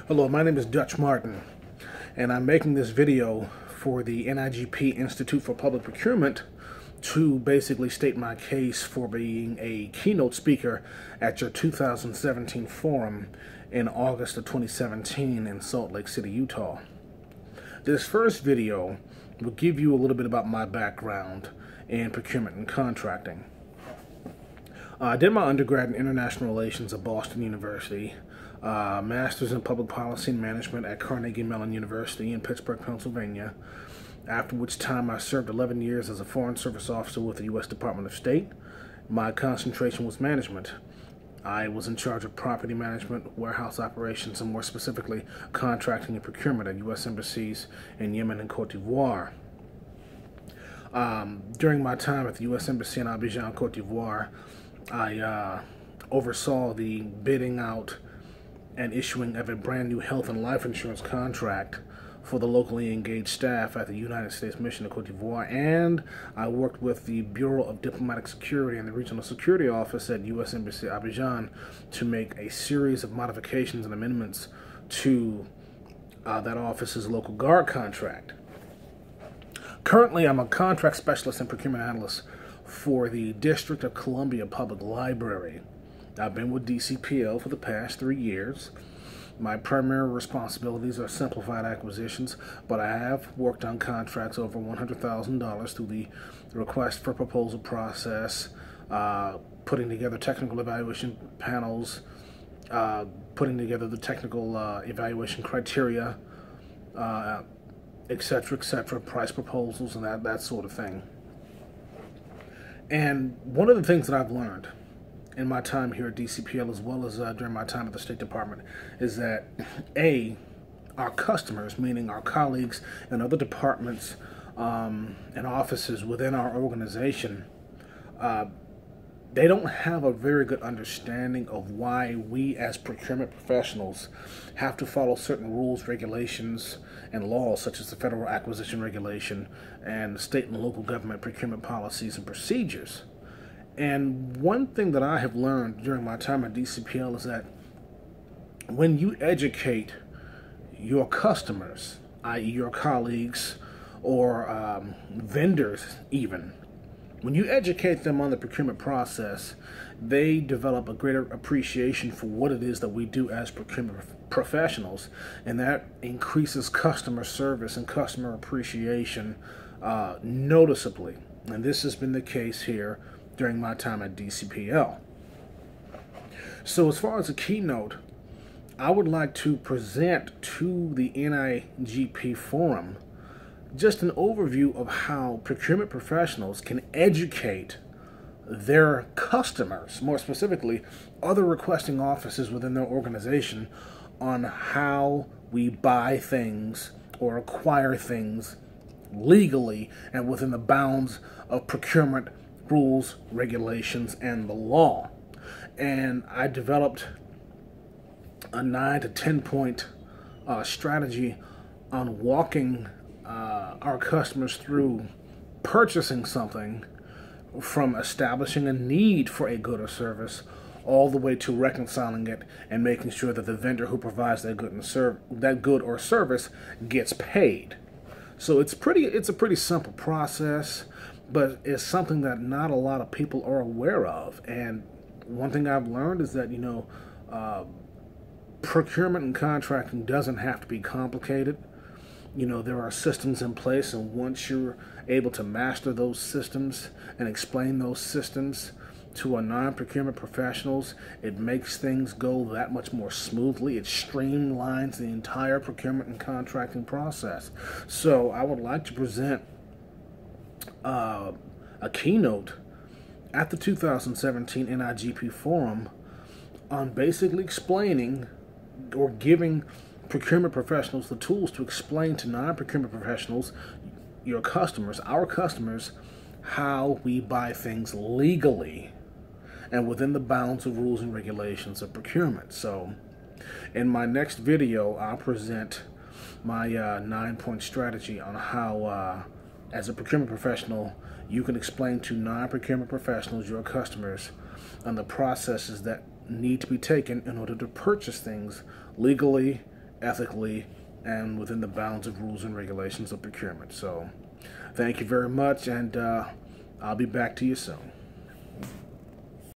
Hello, my name is Dutch Martin, and I'm making this video for the NIGP Institute for Public Procurement to basically state my case for being a keynote speaker at your 2017 forum in August of 2017 in Salt Lake City, Utah. This first video will give you a little bit about my background in procurement and contracting. I did my undergrad in international relations at Boston University, master's in public policy and management at Carnegie Mellon University in Pittsburgh, Pennsylvania, after which time I served 11 years as a Foreign Service Officer with the U.S. Department of State. My concentration was management. I was in charge of property management, warehouse operations, and more specifically, contracting and procurement at U.S. embassies in Yemen and Cote d'Ivoire. During my time at the U.S. Embassy in Abidjan, Cote d'Ivoire, I oversaw the bidding out and issuing of a brand new health and life insurance contract for the locally engaged staff at the United States Mission to Cote d'Ivoire, and I worked with the Bureau of Diplomatic Security and the Regional Security Office at U.S. Embassy Abidjan to make a series of modifications and amendments to that office's local guard contract. Currently, I'm a contract specialist and procurement analyst for the District of Columbia Public Library. I've been with DCPL for the past 3 years. My primary responsibilities are simplified acquisitions, but I have worked on contracts over $100,000 through the request for proposal process, putting together technical evaluation panels, putting together the technical evaluation criteria, etc., price proposals, and that sort of thing. And one of the things that I've learned in my time here at DCPL, as well as during my time at the State Department, is that our customers, meaning our colleagues and other departments and offices within our organization, they don't have a very good understanding of why we as procurement professionals have to follow certain rules, regulations, and laws such as the Federal Acquisition Regulation and state and local government procurement policies and procedures. And one thing that I have learned during my time at DCPL is that when you educate your customers, i.e. your colleagues or vendors even, when you educate them on the procurement process, they develop a greater appreciation for what it is that we do as procurement professionals, and that increases customer service and customer appreciation noticeably. And this has been the case here during my time at DCPL. So as far as a keynote, I would like to present to the NIGP forum just an overview of how procurement professionals can educate their customers, more specifically other requesting offices within their organization, on how we buy things or acquire things legally and within the bounds of procurement rules, regulations, and the law. And I developed a 9 to 10 point strategy on walking our customers through purchasing something, from establishing a need for a good or service all the way to reconciling it and making sure that the vendor who provides that good or service gets paid. So it's a pretty simple process, but it's something that not a lot of people are aware of. And one thing I've learned is that, procurement and contracting doesn't have to be complicated. There are systems in place, and once you're able to master those systems and explain those systems to a non-procurement professionals, it makes things go that much more smoothly. It streamlines the entire procurement and contracting process. So I would like to present a keynote at the 2017 NIGP forum on basically explaining or giving procurement professionals the tools to explain to non-procurement professionals, your customers, our customers, how we buy things legally and within the bounds of rules and regulations of procurement. So in my next video, I'll present my 9-point strategy on how as a procurement professional, you can explain to non-procurement professionals, your customers, on the processes that need to be taken in order to purchase things legally ethically and within the bounds of rules and regulations of procurement. So thank you very much, and I'll be back to you soon.